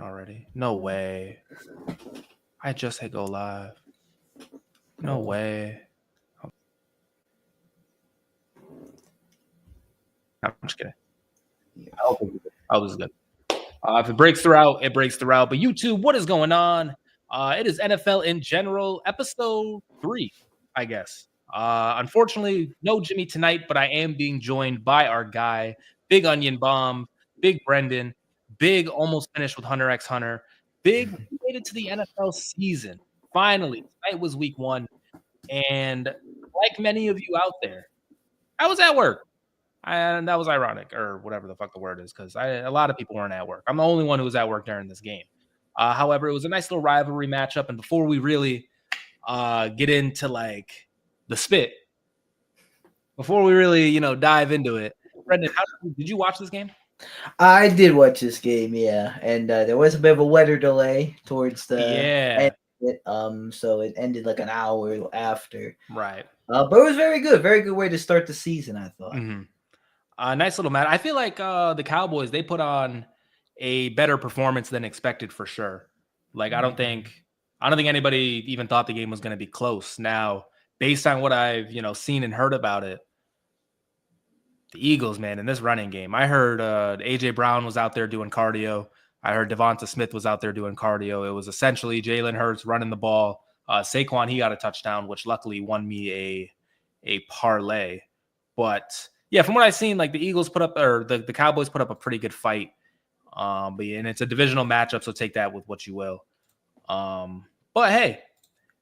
already. No way. I just hit go live. No way. I'm just kidding. I was good. If it breaks throughout, it breaks throughout. But YouTube, what is going on? It is NFL in general, episode 3, I guess. Unfortunately, no Jimmy tonight, but I am being joined by our guy, Big Onion Bomb, Big Brendan, Big almost finished with Hunter x Hunter. Big made it to the NFL season. Finally, tonight was week 1. And like many of you out there, I was at work. And that was ironic, or whatever the fuck the word is, because a lot of people weren't at work. I'm the only one who was at work during this game. However, it was a nice little rivalry matchup. And before we really get into like the spit, before we really dive into it, Brendan, did you watch this game? I did watch this game, yeah, and there was a bit of a weather delay towards the end of it, so it ended like an hour after. Right. But it was very good way to start the season, I thought. Nice little match. I feel like the Cowboys, they put on a better performance than expected for sure. Like I don't think anybody even thought the game was going to be close. Now, based on what I've seen and heard about it, the Eagles, man, in this running game, I heard AJ Brown was out there doing cardio. I heard Devonta Smith was out there doing cardio. It was essentially Jalen Hurts running the ball. Saquon, he got a touchdown, which luckily won me a parlay. But yeah, from what I've seen, like the Eagles put up, or the Cowboys put up a pretty good fight. And it's a divisional matchup, so take that with what you will. But hey,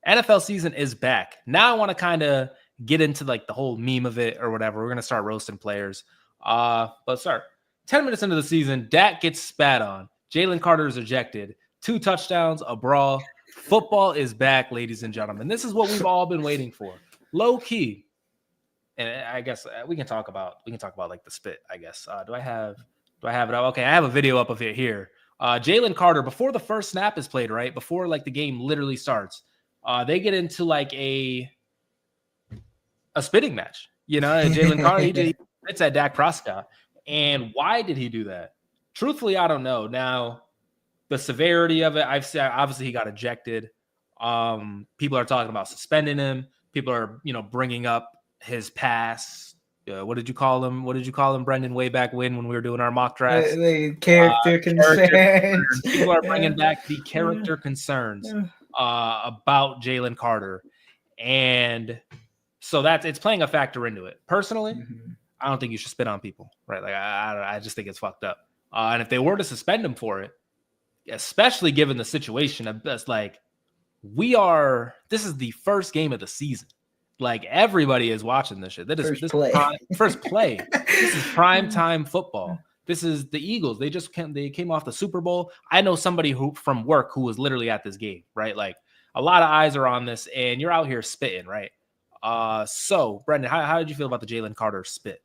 NFL season is back. Now I want to kind of get into like the whole meme of it or whatever. We're going to start roasting players. But start 10 minutes into the season, Dak gets spat on. Jalen Carter is ejected. 2 touchdowns, a brawl. Football is back, ladies and gentlemen. This is what we've all been waiting for. Low key. And I guess we can talk about like the spit, I guess. Do I have it up? Okay, I have a video up of it here. Jalen Carter, before the first snap is played, right? Before like the game literally starts, they get into like a spitting match. Jalen Carter, he spits at Dak Prescott. And why did he do that? Truthfully, I don't know. Now, the severity of it, I've said obviously he got ejected. People are talking about suspending him. People are, bringing up his pass. What did you call him? What did you call him, Brendan, way back when we were doing our mock drafts? Character concerns. People are bringing back the character concerns about Jalen Carter. And so it's playing a factor into it. Personally, I don't think you should spit on people, right? Like I just think it's fucked up. And if they were to suspend him for it, especially given the situation, it's like this is the first game of the season. Like everybody is watching this shit. That is first play. This is prime time football. This is the Eagles. They came off the Super Bowl. I know somebody from work who was literally at this game, right? Like a lot of eyes are on this, and you're out here spitting, right? So Brendan, how did you feel about the Jalen Carter spit?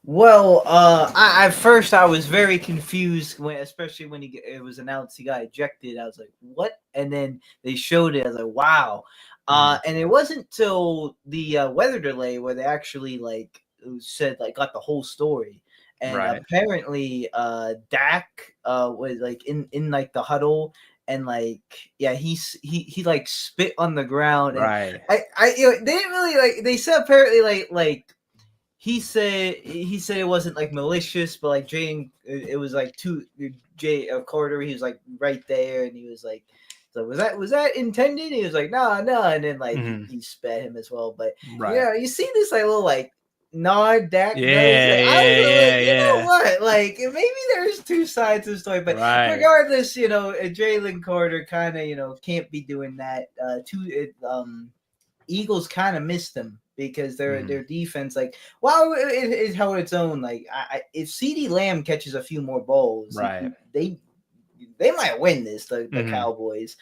Well, at first I was very confused especially when it was announced he got ejected. I was like, "What?" And then they showed it. I was like, "Wow!" And it wasn't till the weather delay where they actually said got the whole story. And apparently, Dak was like in like the huddle. And he spit on the ground. Right. And they didn't really they said apparently he said it wasn't like malicious, but like Jane, it was like Carter. He was like right there, and he was like, "So was that intended?" He was like, "No," and then he spat him as well. But you see this little nod Dak. Yeah. You know what? Maybe there's 2 sides to the story, but regardless, Jalen Carter kind of can't be doing that. Eagles kind of missed them because their defense it held its own. If CeeDee Lamb catches a few more balls, they might win this. The Cowboys.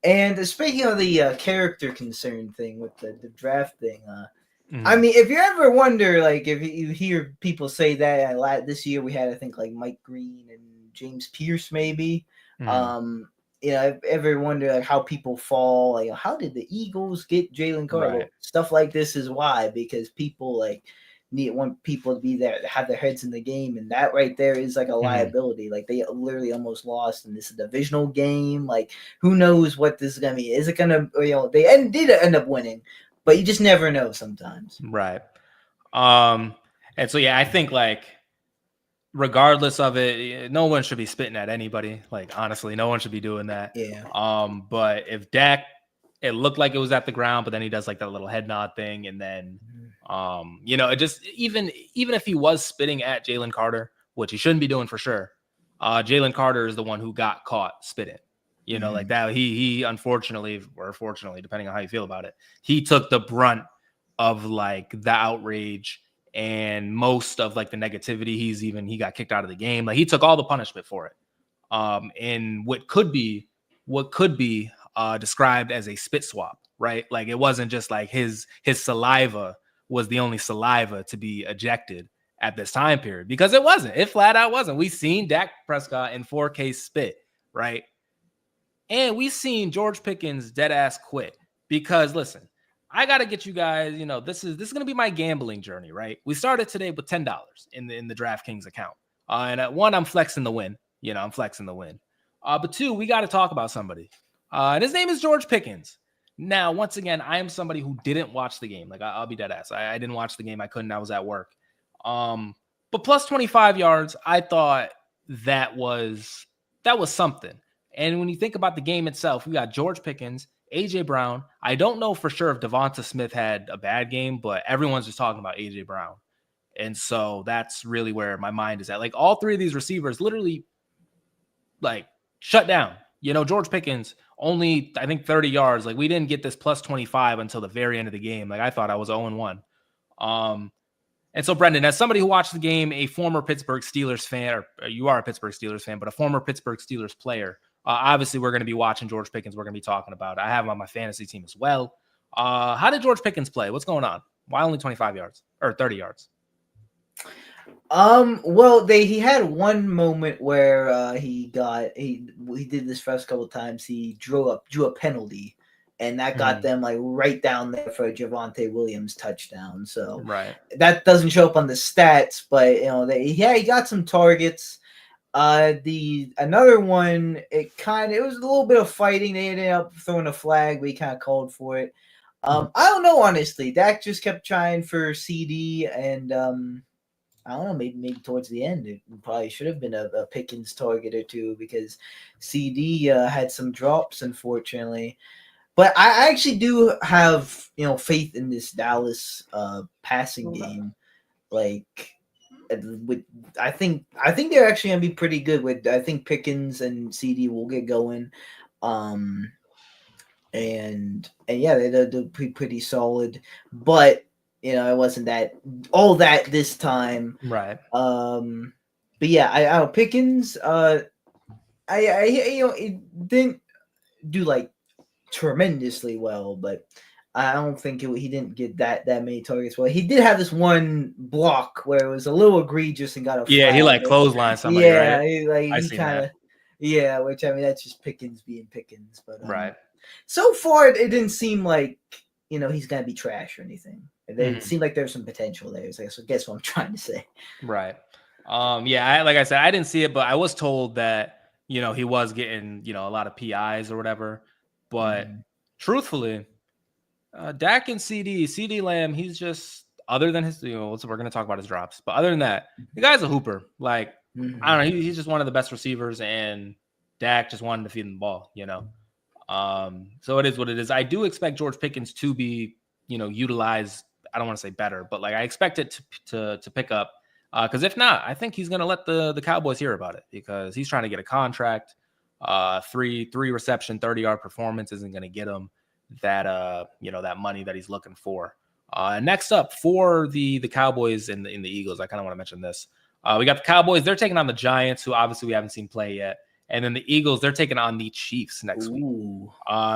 And speaking of the character concern thing with the draft thing, I mean, if you ever wonder, if you hear people say that this year we had, I think, Mike Green and James Pierce, maybe. If ever wonder how people fall, how did the Eagles get Jalen Carter? Stuff like this is why, because people want people to be there, to have their heads in the game, and that right there is like a liability. Like they literally almost lost, and this is a divisional game. Like who knows what this is gonna be? Is it gonna, they did end up winning, but you just never know sometimes. Right. And so yeah, I think like regardless of it, no one should be spitting at anybody. Like honestly, no one should be doing that. Yeah. But if Dak, it looked like it was at the ground, but then he does like that little head nod thing, and then it just even if he was spitting at Jalen Carter, which he shouldn't be doing for sure, Jalen Carter is the one who got caught spitting. Like that. He unfortunately or fortunately, depending on how you feel about it, he took the brunt of like the outrage and most of like the negativity. He got kicked out of the game. Like he took all the punishment for it. In what could be described as a spit swap, right? Like it wasn't just like his saliva was the only saliva to be ejected at this time period, because it wasn't. It flat out wasn't. We seen Dak Prescott in 4K spit, right? And we seen George Pickens dead ass quit because listen, I got to get you guys, this is going to be my gambling journey, right? We started today with $10 in the DraftKings account. And at one, I'm flexing the win. I'm flexing the win. But two, we got to talk about somebody. And his name is George Pickens. Now, once again, I am somebody who didn't watch the game. Like I'll be dead ass. I didn't watch the game. I couldn't. I was at work. But plus 25 yards, I thought that was something. And when you think about the game itself, we got George Pickens, A.J. Brown. I don't know for sure if Devonta Smith had a bad game, but everyone's just talking about A.J. Brown. And so that's really where my mind is at. Like all three of these receivers literally like shut down. George Pickens only, I think, 30 yards. Like we didn't get this plus 25 until the very end of the game. Like I thought I was 0-1. And so, Brendan, as somebody who watched the game, a former Pittsburgh Steelers fan, or you are a Pittsburgh Steelers fan, but a former Pittsburgh Steelers player, obviously we're going to be watching George Pickens. We're going to be talking about it. I have him on my fantasy team as well. How did George Pickens play? What's going on? Why only 25 yards or 30 yards? Well, he had one moment where he did this first couple of times. He drew a penalty, and that got them like right down there for a Javonte Williams touchdown. So that doesn't show up on the stats, but he got some targets. Another one, it was a little bit of fighting. They ended up throwing a flag. We kind of called for it. I don't know, honestly. Dak just kept trying for CD, and I don't know, maybe towards the end, it probably should have been a Pickens target or two, because CD had some drops, unfortunately. But I actually do have, faith in this Dallas passing game. Like, I think they're actually gonna be pretty good. I think Pickens and CD will get going, and yeah, they're pretty solid. But it wasn't all that this time, right? But yeah, I Pickens. It didn't do like tremendously well, but I don't think he didn't get that many targets. Well, he did have this one block where it was a little egregious and got a flag. He like clotheslined somebody. Yeah, right? he kind of which that's just Pickens being Pickens. But right. So far, it didn't seem like he's gonna be trash or anything. It seemed like there's some potential there. So I guess what I'm trying to say. Right. Yeah. Like I said, I didn't see it, but I was told that he was getting a lot of PIs or whatever. But truthfully, Dak and CD Lamb, he's just, other than his, we're going to talk about his drops, but other than that, the guy's a hooper. Like, I don't know, he's just one of the best receivers, and Dak just wanted to feed him the ball, So it is what it is. I do expect George Pickens to be, utilized. I don't want to say better, but like I expect it to pick up. Because if not, I think he's going to let the Cowboys hear about it, because he's trying to get a contract. Three reception, 30-yard performance isn't going to get him that that money that he's looking for. Next up for the Cowboys and the Eagles, I kind of want to mention this. We got the Cowboys. They're taking on the Giants, who obviously we haven't seen play yet. And then the Eagles, they're taking on the Chiefs next week.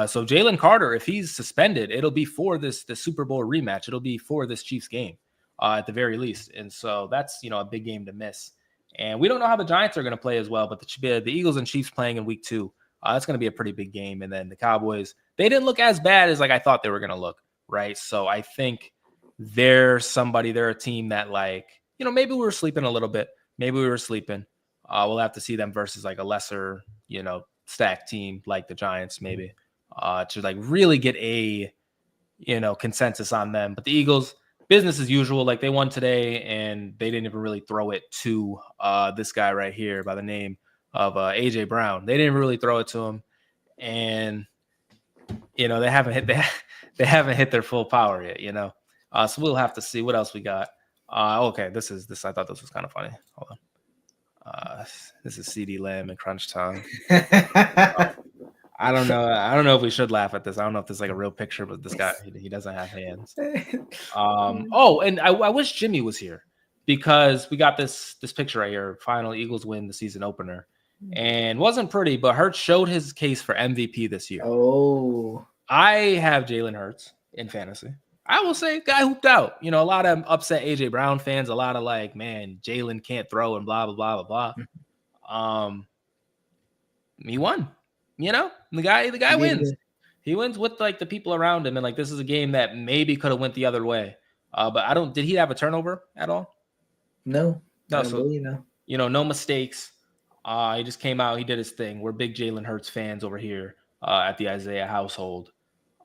So Jalen Carter, if he's suspended, it'll be for the Super Bowl rematch. It'll be for this Chiefs game at the very least. And so that's, a big game to miss. And we don't know how the Giants are going to play as well, but the Eagles and Chiefs playing in week 2, that's going to be a pretty big game. And then the Cowboys, they didn't look as bad as like I thought they were going to look, right? So I think they're a team that, like, you know, maybe we were sleeping a little bit. Maybe we were sleeping. We'll have to see them versus like a lesser, you know, stacked team like the Giants, maybe, to like really get a, you know, consensus on them. But the Eagles, business as usual. Like, they won today, and they didn't even really throw it to this guy right here by the name of AJ Brown. They didn't really throw it to him, and you know, they haven't hit their full power yet. You know, so we'll have to see what else we got. Okay, this. I thought this was kind of funny. Hold on. This is CD Lamb and Crunch Time. I don't know if we should laugh at this. I don't know if this is like a real picture, but this guy, he doesn't have hands. Oh, and I wish Jimmy was here, because we got this picture right here. Final Eagles win the season opener, and wasn't pretty, but Hurts showed his case for MVP this year. Oh, I have Jalen Hurts in fantasy. I will say, guy hooped out. You know, a lot of upset AJ Brown fans, a lot of like, man, Jalen can't throw and blah blah blah blah blah. He won. You know, the guy wins. He wins with like the people around him, and like, this is a game that maybe could have went the other way. But I don't. Did he have a turnover at all? No. So you know, no mistakes. He just came out. He did his thing. We're big Jalen Hurts fans over here at the Isaiah household.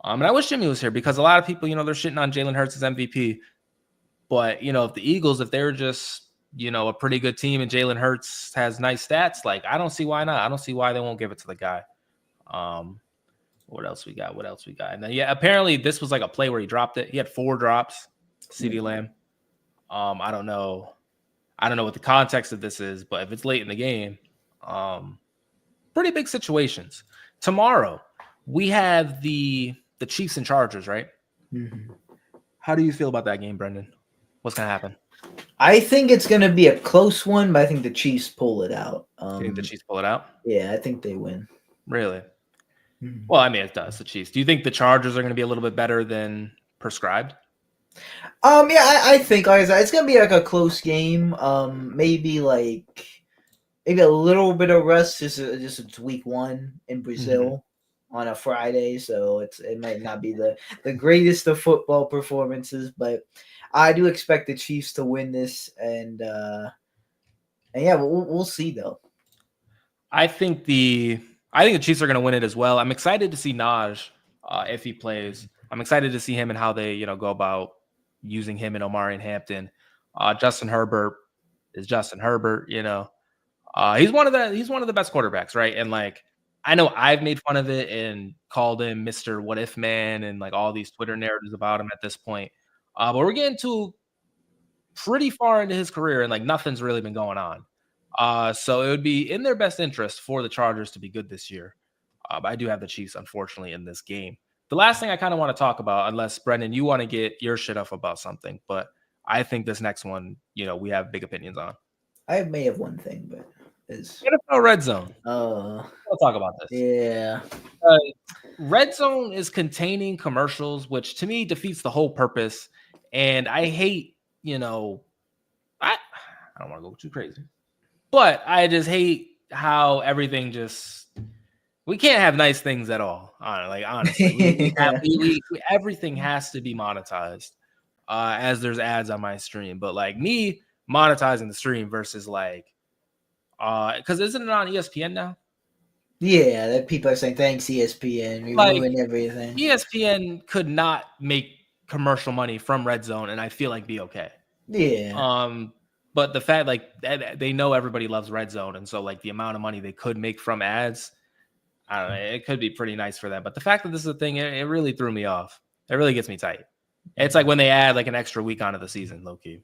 And I wish Jimmy was here, because a lot of people, you know, they're shitting on Jalen Hurts as MVP. But, you know, if the Eagles, if they're just, you know, a pretty good team and Jalen Hurts has nice stats, like, I don't see why not. I don't see why they won't give it to the guy. What else we got? And then, yeah, apparently this was like a play where he dropped it. He had 4 drops, CD Lamb. I don't know what the context of this is, but if it's late in the game, pretty big situations. Tomorrow, we have the Chiefs and Chargers, right? Mm-hmm. How do you feel about that game, Brendan? What's going to happen? I think it's going to be a close one, but I think the Chiefs pull it out. You think the Chiefs pull it out? Yeah, I think they win. Really? Mm-hmm. Well, I mean, it does, the Chiefs. Do you think the Chargers are going to be a little bit better than prescribed? Yeah, I think, like I said, it's going to be like a close game. Maybe a little bit of rest. Just it's week 1 in Brazil on a Friday, so it might not be the greatest of football performances, but I do expect the Chiefs to win this, and yeah, we'll see though. I think the Chiefs are going to win it as well. I'm excited to see Naj if he plays. I'm excited to see him and how they, you know, go about using him and Omari and Hampton. Justin Herbert is Justin Herbert. You know, he's one of the best quarterbacks, right? And like, I know I've made fun of it and called him Mr. What If Man and like all these Twitter narratives about him at this point. But we're getting to pretty far into his career, and like, nothing's really been going on. So it would be in their best interest for the Chargers to be good this year. But I do have the Chiefs, unfortunately, in this game. The last thing I kind of want to talk about, unless Brendan, you want to get your shit off about something, but I think this next one, you know, we have big opinions on. I may have one thing, but it's NFL Red Zone. We'll talk about this. Yeah. Red Zone is containing commercials, which to me defeats the whole purpose. And I hate, you know, I don't want to go too crazy, but I just hate how everything we can't have nice things at all. Like, honestly, everything has to be monetized as there's ads on my stream. But like, me monetizing the stream versus like, because isn't it on ESPN now? Yeah, that people are saying thanks ESPN, we ruined everything. ESPN could not make commercial money from Red Zone, and I feel like be okay. Yeah. But the fact, like, they know everybody loves Red Zone, and so like the amount of money they could make from ads, I don't know, it could be pretty nice for them. But the fact that this is a thing, it really threw me off. It really gets me tight. It's like when they add like an extra week onto the season, low key.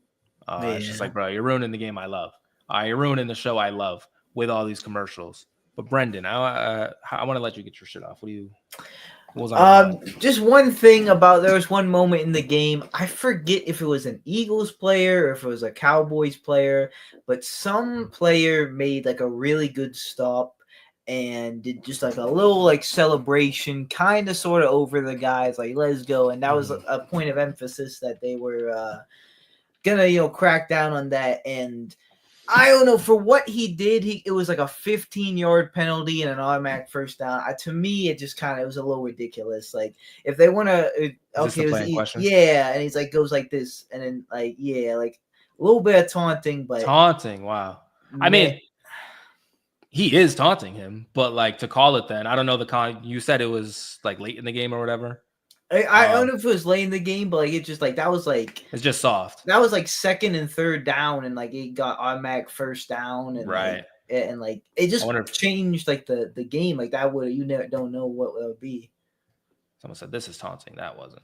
It's just like, bro, you're ruining the game I love. You're ruining the show I love with all these commercials. But Brendan, I want to let you get your shit off. What was on just one thing about, there was one moment in the game, I forget if it was an Eagles player or if it was a Cowboys player, but some player made like a really good stop and did just like a little like celebration, kind of sort of over the guys, like, let's go. And that was a point of emphasis that they were gonna, you know, crack down on that. And I don't know, for what he did. It was like a 15-yard penalty and an automatic first down. To me, it just kind of, it was a little ridiculous. Like, if they want to, okay, yeah, and he's like goes like this, and then like, yeah, like a little bit of taunting, but wow. I mean, he is taunting him, but like to call it then, I don't know you said it was like late in the game or whatever. I don't know if it was late in the game, but like it just like that was like it's just soft. That was like second and third down, and like it got automatic first down, and right, like it just changed like the game. Like that would don't know what it would be. Someone said this is taunting. That wasn't.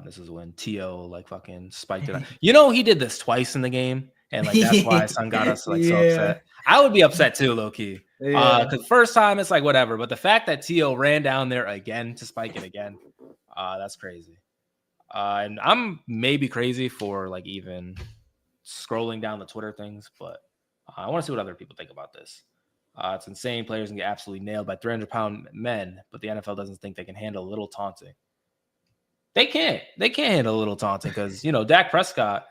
This is when T.O. like fucking spiked it. You know, he did this twice in the game, and like that's why Son got us like so upset. I would be upset too, low key. Because first time it's like whatever, but the fact that T.O. ran down there again to spike it again, that's crazy. And I'm maybe crazy for like even scrolling down the Twitter things, but I want to see what other people think about this. It's insane. Players can get absolutely nailed by 300-pound men, but the NFL doesn't think they can handle a little taunting. They can't handle a little taunting because, you know, Dak Prescott,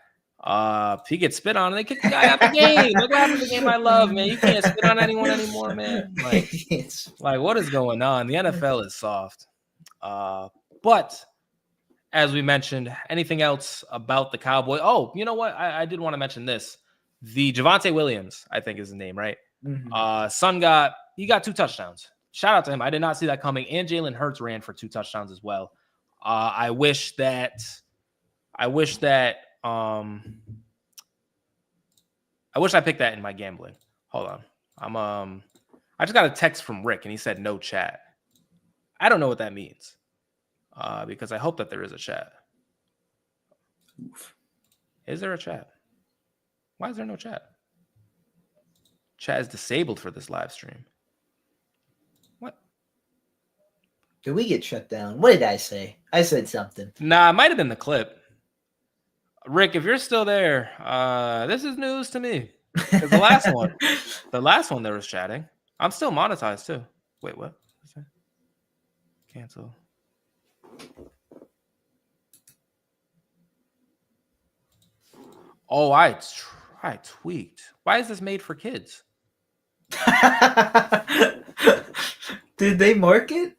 if he gets spit on, they kick the guy out the game. Look what happened to the game I love, man. You can't spit on anyone anymore, man. Like what is going on? The NFL is soft. But as we mentioned, anything else about the Cowboys? Oh, you know what? I did want to mention this. The Javonte Williams, I think is his name, right? Mm-hmm. Son got 2 touchdowns. Shout out to him. I did not see that coming. And Jalen Hurts ran for 2 touchdowns as well. I wish that I picked that in my gambling. Hold on. I just got a text from Rick and he said no chat. I don't know what that means. Because I hope that there is a chat. Oof. Is there a chat? Why is there no chat? Chat is disabled for this live stream. What? Did we get shut down? What did I say? I said something. Nah, it might have been the clip. Rick, if you're still there, this is news to me. Because the last one there was chatting. I'm still monetized too. Wait, what? Cancel. Oh, I tweaked. Why is this made for kids? Did they mark it?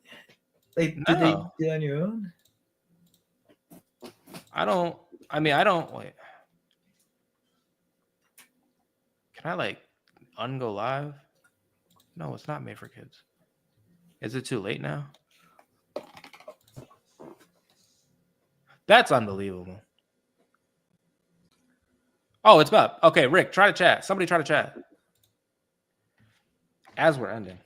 Like, did they do it on your own? I don't. Wait. Can I like ungo live? No, it's not made for kids. Is it too late now? That's unbelievable. Oh, it's up. Okay, Rick, try to chat. Somebody try to chat. As we're ending.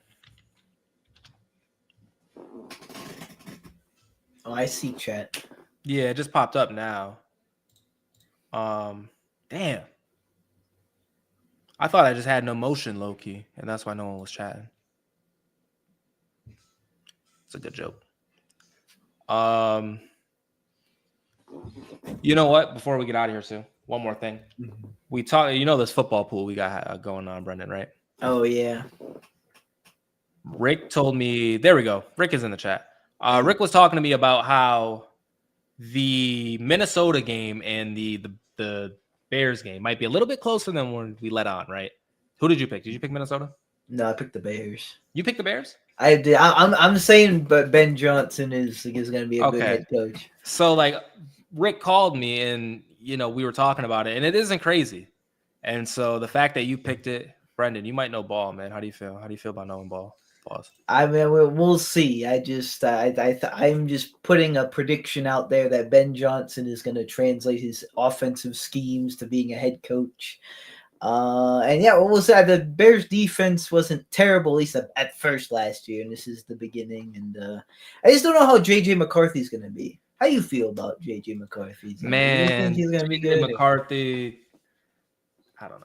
Oh, I see chat. Yeah, it just popped up now. Damn. I thought I just had no motion, low-key, and that's why no one was chatting. It's a good joke. You know what? Before we get out of here, Sue, one more thing. Mm-hmm. We talk. You know this football pool we got going on, Brendan, right? Oh yeah. Rick told me. There we go. Rick is in the chat. Rick was talking to me about how the Minnesota game and the Bears game might be a little bit closer than when we let on, right? Who did you pick? Did you pick Minnesota? No, I picked the Bears. You picked the Bears? I did. I'm saying, but Ben Johnson is going to be a good head coach. So like, Rick called me and we were talking about it, and it isn't crazy. And so the fact that you picked it, Brendan, you might know ball, man. How do you feel? How do you feel about knowing ball? Pause. I mean, we'll see. I'm just putting a prediction out there that Ben Johnson is going to translate his offensive schemes to being a head coach. And yeah, we'll say the Bears defense wasn't terrible, at least at first last year, and this is the beginning. And I just don't know how JJ McCarthy's going to be. How do you feel about JJ McCarthy? Man, you think he's going to be good? McCarthy, I don't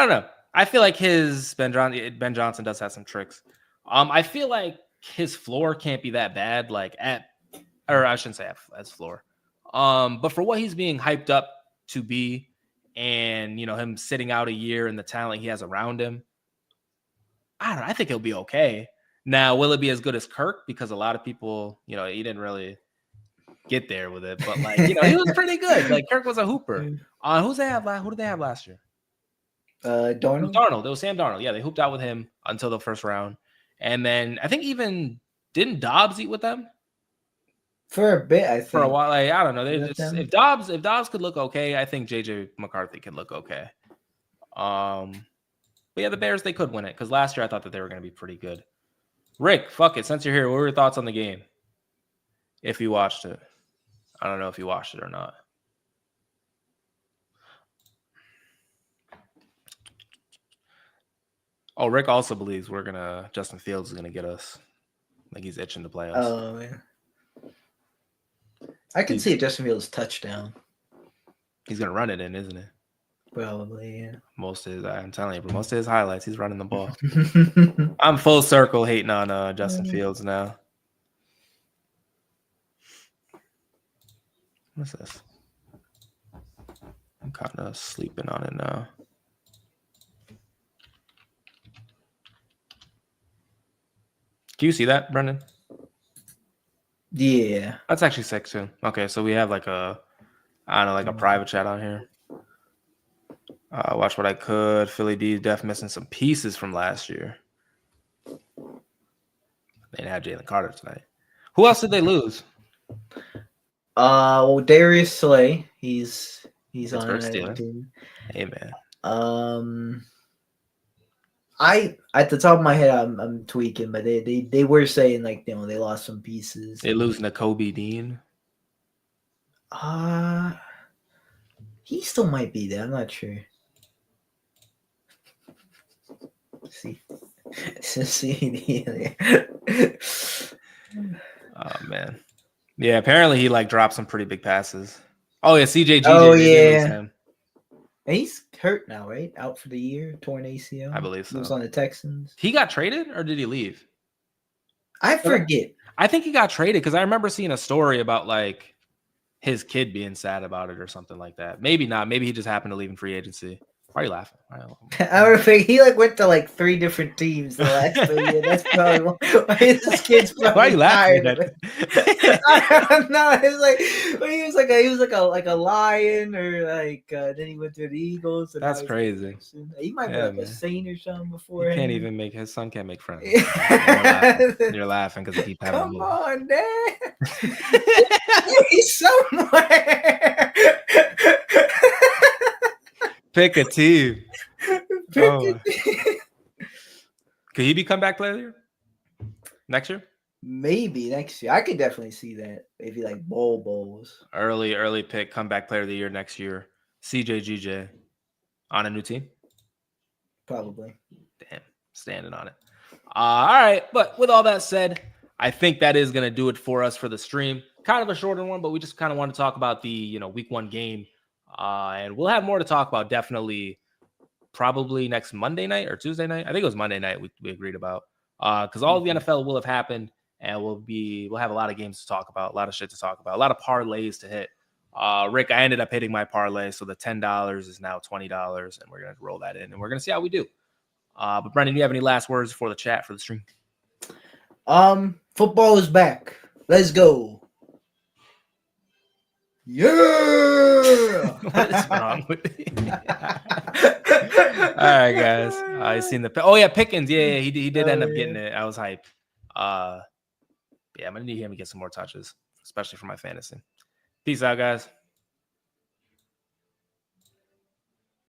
know. I feel like Ben Johnson does have some tricks. I feel like his floor can't be that bad, or I shouldn't say as floor. But for what he's being hyped up to be, and him sitting out a year and the talent he has around him, I don't know. I think he'll be okay. Now, will it be as good as Kirk? Because a lot of people, he didn't really get there with it, but he was pretty good. Like Kirk was a hooper. Who did they have last year? Darnold. It was Sam Darnold. Yeah, they hooped out with him until the first round, and then I think even didn't Dobbs eat with them for a bit? I think for a while. Like, I don't know. They with just, them? if Dobbs could look okay, I think JJ McCarthy can look okay. But yeah, the Bears, they could win it because last year I thought that they were going to be pretty good. Rick, fuck it. Since you're here, what were your thoughts on the game? If you watched it, I don't know if you watched it or not. Oh, Rick also believes Justin Fields is gonna get us. Like he's itching to play us. Oh yeah. I can see a Justin Fields touchdown. He's gonna run it in, isn't it? Probably, yeah. I'm telling you, but most of his highlights, he's running the ball. I'm full circle hating on Justin Fields now. What's this? I'm kind of sleeping on it now. Can you see that, Brendan? Yeah. That's actually sick too. Okay, so we have like a private chat on here. Watch what I could. Philly D def missing some pieces from last year. They didn't have Jalen Carter tonight. Who else did they lose? Well, Darius Slay. He's on that team. Hey man. I at the top of my head I'm tweaking, but they were saying like they lost some pieces. They lose Nakobe Dean. He still might be there. I'm not sure. See. Oh man. Yeah, apparently he like dropped some pretty big passes. Oh yeah, CJGJ. Oh yeah. He's hurt now, right? Out for the year, torn ACL. I believe so. He was on the Texans. He got traded or did he leave? I forget. I think he got traded because I remember seeing a story about like his kid being sad about it or something like that. Maybe not. Maybe he just happened to leave in free agency. Why are you laughing? I remember he like went to like 3 different teams the last 3 years. That's probably why his kid's probably why are you laughing at it? I don't know. It's like he was like a Lion or like then he went to the Eagles. And that's crazy. He might be like a Saint or something before. He can't even make his son can't make friends. You're laughing because he keep having. Come on, Dad. He's somewhere. Pick a team. Could he be comeback player of the year next year? Maybe next year. I could definitely see that. Maybe like bowls. Early pick, comeback player of the year next year. CJGJ on a new team. Probably. Damn, standing on it. All right, but with all that said, I think that is going to do it for us for the stream. Kind of a shorter one, but we just kind of want to talk about the week 1 game. And we'll have more to talk about definitely probably next Monday night or Tuesday night. I think it was Monday night we agreed about because all of the NFL will have happened and we'll have a lot of games to talk about, a lot of shit to talk about, a lot of parlays to hit. Rick, I ended up hitting my parlay. So the $10 is now $20 and we're going to roll that in and we're going to see how we do. But Brendan, do you have any last words for the chat for the stream? Football is back. Let's go. Yeah. What is wrong with me? All right, guys. I seen the. Oh yeah, Pickens. Yeah, he did end up getting it. I was hyped. Yeah, I'm gonna need him to get some more touches, especially for my fantasy. Peace out, guys.